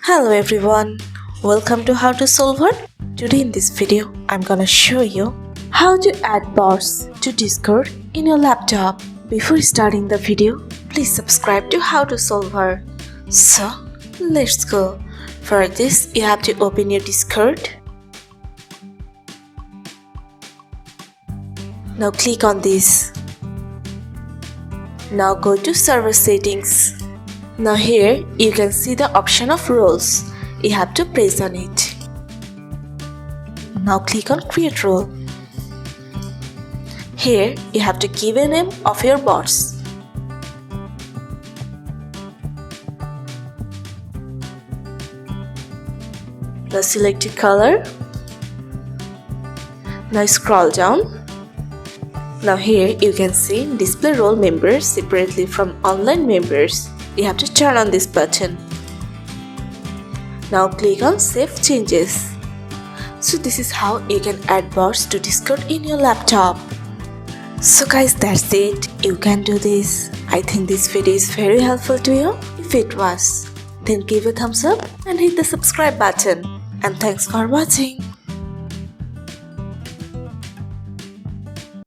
Hello everyone, welcome to How to Solver. Today in this video, I'm gonna show you how to add bots to Discord in your laptop. Before starting the video, please subscribe to How to Solver. So, let's go. For this, you have to open your Discord. Now click on this. Now go to server settings. Now here you can see the option of roles. You have to press on it. Now click on create role. Here you have to give a name of your bots. Now select a color. Now scroll down. Now here you can see display role members separately from online members. You have to turn on this button. Now click on Save Changes. So this is how you can add bots to Discord in your laptop. So guys, that's it. You can do this. I think this video is very helpful to you. If it was, then give a thumbs up and hit the subscribe button. And thanks for watching.